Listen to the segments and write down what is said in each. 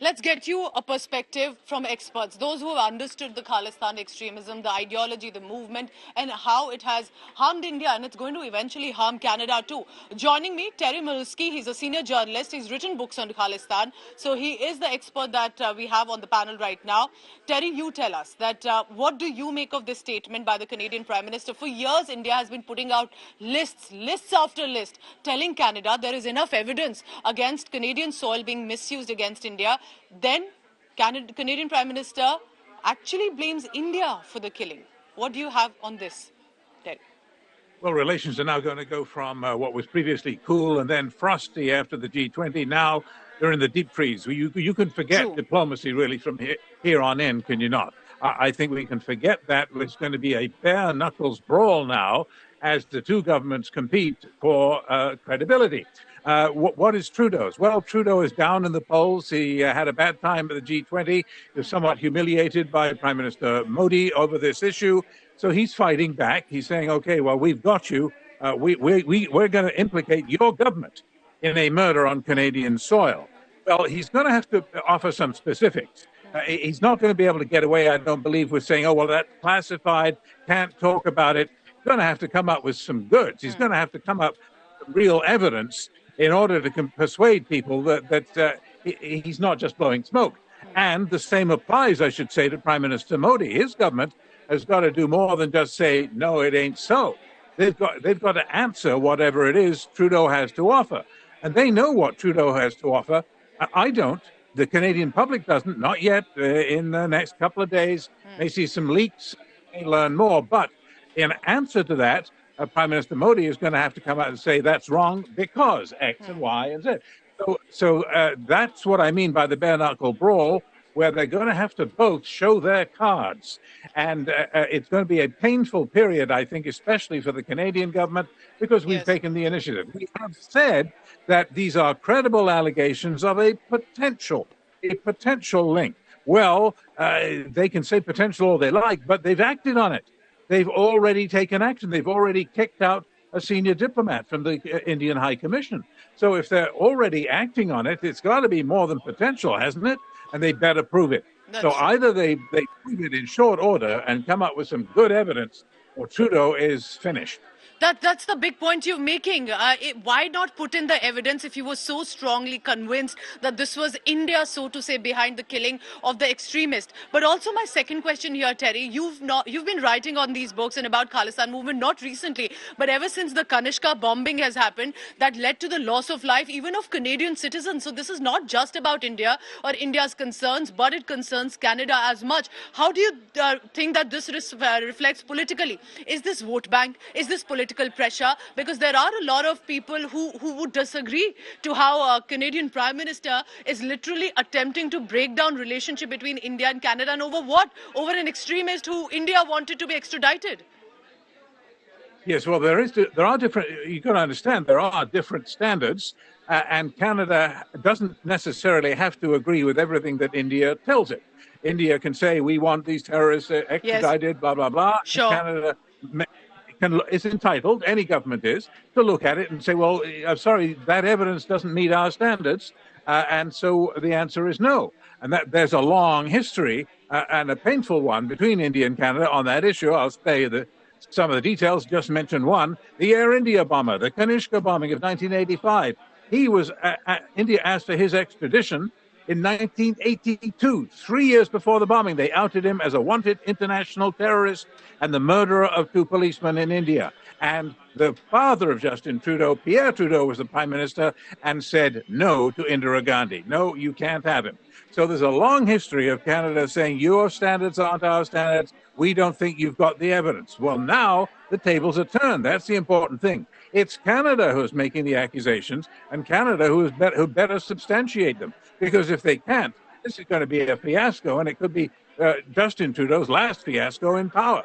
Let's get you a perspective from experts, those who have understood the Khalistan extremism, the ideology, the movement, and how it has harmed India, and it's going to eventually harm Canada too. Joining me, Terry Milski. He's a senior journalist. He's written books on Khalistan, so he is the expert that we have on the panel right now. Terry, you tell us that what do you make of this statement by the Canadian Prime Minister? For years, India has been putting out lists after list, telling Canada there is enough evidence against Canadian soil being misused against India. Then Canadian Prime Minister actually blames India for the killing. What do you have on this, Ted? Well, relations are now going to go from what was previously cool and then frosty after the G20. Now they're in the deep freeze. You can forget diplomacy really from here on in, can you not? I think we can forget that. It's going to be a bare knuckles brawl now as the two governments compete for credibility. What is Trudeau's? Well, Trudeau is down in the polls. He had a bad time at the G20. He was somewhat humiliated by Prime Minister Modi over this issue. So he's fighting back. He's saying, okay, well, we've got you. We're going to implicate your government in a murder on Canadian soil. Well, he's going to have to offer some specifics. He's not going to be able to get away, I don't believe, with saying, oh, well, that's classified, can't talk about it. He's going to have to come up with some goods. He's going to have to come up with real evidence in order to persuade people that he's not just blowing smoke. And the same applies, I should say, to Prime Minister Modi. His government has got to do more than just say, no, it ain't so. They've got to answer whatever it is Trudeau has to offer. And they know what Trudeau has to offer. I don't. The Canadian public doesn't, not yet. In the next couple of days, may see some leaks, may learn more. But in answer to that, Prime Minister Modi is going to have to come out and say that's wrong because X and Y and Z. So that's what I mean by the bare knuckle brawl, where they're going to have to both show their cards. And it's going to be a painful period, I think, especially for the Canadian government, because we've taken the initiative. We have said that these are credible allegations of a potential link. Well, they can say potential all they like, but they've acted on it. They've already taken action. They've already kicked out a senior diplomat from the Indian High Commission. So if they're already acting on it, it's got to be more than potential, hasn't it? And they better prove it. So either they prove it in short order and come up with some good evidence, or Trudeau is finished. That's the big point you're making. Why not put in the evidence if you were so strongly convinced that this was India, so to say, behind the killing of the extremist? But also my second question here, Terry, you've been writing on these books and about Khalistan movement, not recently, but ever since the Kanishka bombing has happened, that led to the loss of life even of Canadian citizens. So this is not just about India or India's concerns, but it concerns Canada as much. How do you think that this reflects politically? Is this vote bank? Is this political pressure? Because there are a lot of people who would disagree to how Canadian Prime Minister is literally attempting to break down relationship between India and Canada. And over what? Over an extremist who India wanted to be extradited. Yes, well, there are different, you've got to understand, there are different standards, and Canada doesn't necessarily have to agree with everything that India tells it. India can say, we want these terrorists extradited, blah, blah, blah. Sure. Canada is entitled, any government is, to look at it and say, well, I'm sorry, that evidence doesn't meet our standards. And so the answer is no. And that there's a long history and a painful one between India and Canada on that issue. I'll spare you some of the details, just mention one. The Air India bomber, the Kanishka bombing of 1985. India asked for his extradition in 1982, 3 years before the bombing. They outed him as a wanted international terrorist and the murderer of two policemen in India. And the father of Justin Trudeau, Pierre Trudeau, was the prime minister and said no to Indira Gandhi. No, you can't have him. So there's a long history of Canada saying your standards aren't our standards. We don't think you've got the evidence. Well, now the tables are turned. That's the important thing. It's Canada who's making the accusations, and Canada who better substantiate them. Because if they can't, this is going to be a fiasco, and it could be Justin Trudeau's last fiasco in power.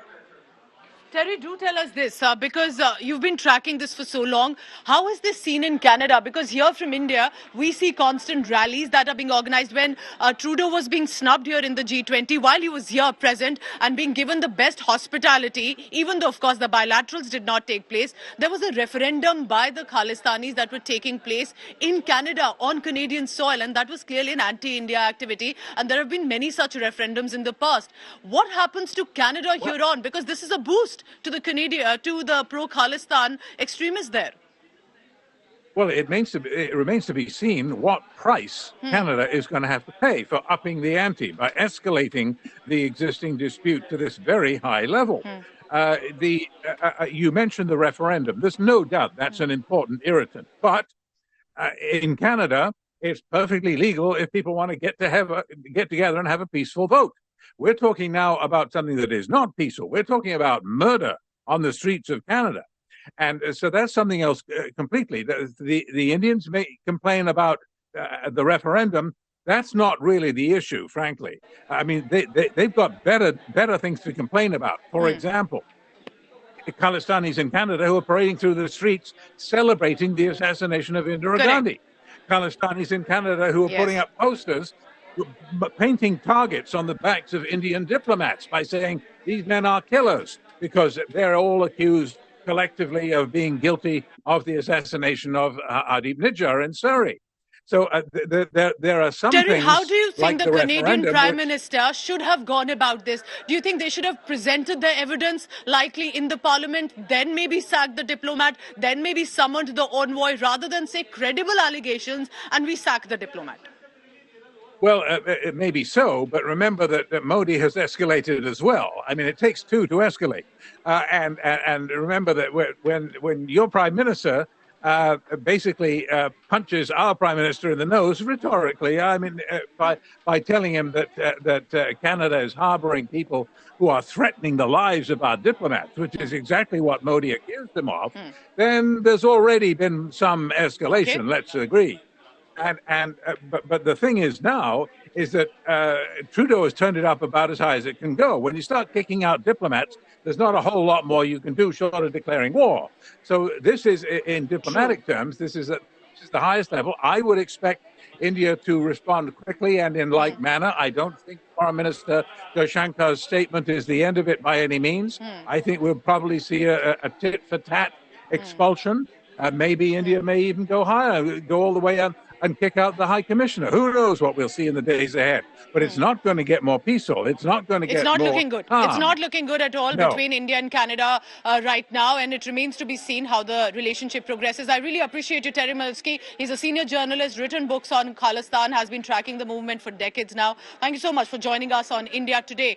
Terry, do tell us this because you've been tracking this for so long. How is this seen in Canada? Because here from India, we see constant rallies that are being organized. When Trudeau was being snubbed here in the G20, while he was here present and being given the best hospitality, even though, of course, the bilaterals did not take place, there was a referendum by the Khalistanis that were taking place in Canada on Canadian soil, and that was clearly an anti-India activity. And there have been many such referendums in the past. What happens to Canada here on? Because this is a boost to the to the pro-Khalistan extremists there. Well, it remains to be seen what price Canada is going to have to pay for upping the ante by escalating the existing dispute to this very high level. You mentioned the referendum. There's no doubt that's an important irritant. But in Canada, it's perfectly legal if people want to get together and have a peaceful vote. We're talking now about something that is not peaceful. We're talking about murder on the streets of Canada. And so that's something else completely. The Indians may complain about the referendum. That's not really the issue, frankly. I mean, they've got better things to complain about. For example, the Khalistanis in Canada who are parading through the streets celebrating the assassination of Indira Gandhi. Khalistanis in Canada who are putting up posters painting targets on the backs of Indian diplomats by saying these men are killers because they're all accused collectively of being guilty of the assassination of Hardeep Nijjar in Surrey. So there are some Terry, things. how do you think like the Canadian Prime Minister should have gone about this? Do you think they should have presented the evidence likely in the Parliament, then maybe sacked the diplomat, then maybe summoned the envoy, rather than say credible allegations and we sack the diplomat? Well, it may be so, but remember that Modi has escalated as well. I mean, it takes two to escalate. And remember that when your prime minister basically punches our prime minister in the nose rhetorically, I mean, by telling him that Canada is harboring people who are threatening the lives of our diplomats, which is exactly what Modi accused them of, then there's already been some escalation, let's agree. But the thing is now is that Trudeau has turned it up about as high as it can go. When you start kicking out diplomats, there's not a whole lot more you can do short of declaring war. So this is, in diplomatic terms, this is the highest level. I would expect India to respond quickly and in like manner. I don't think Foreign Minister Jaishankar's statement is the end of it by any means. I think we'll probably see a tit-for-tat expulsion. Maybe India may even go higher, go all the way up and kick out the High Commissioner. Who knows what we'll see in the days ahead? But it's not going to get more peaceful. It's not going to get more It's not looking good. It's not looking good at all between India and Canada right now, and it remains to be seen how the relationship progresses. I really appreciate you, Terry Milewski. He's a senior journalist, written books on Khalistan, has been tracking the movement for decades now. Thank you so much for joining us on India Today.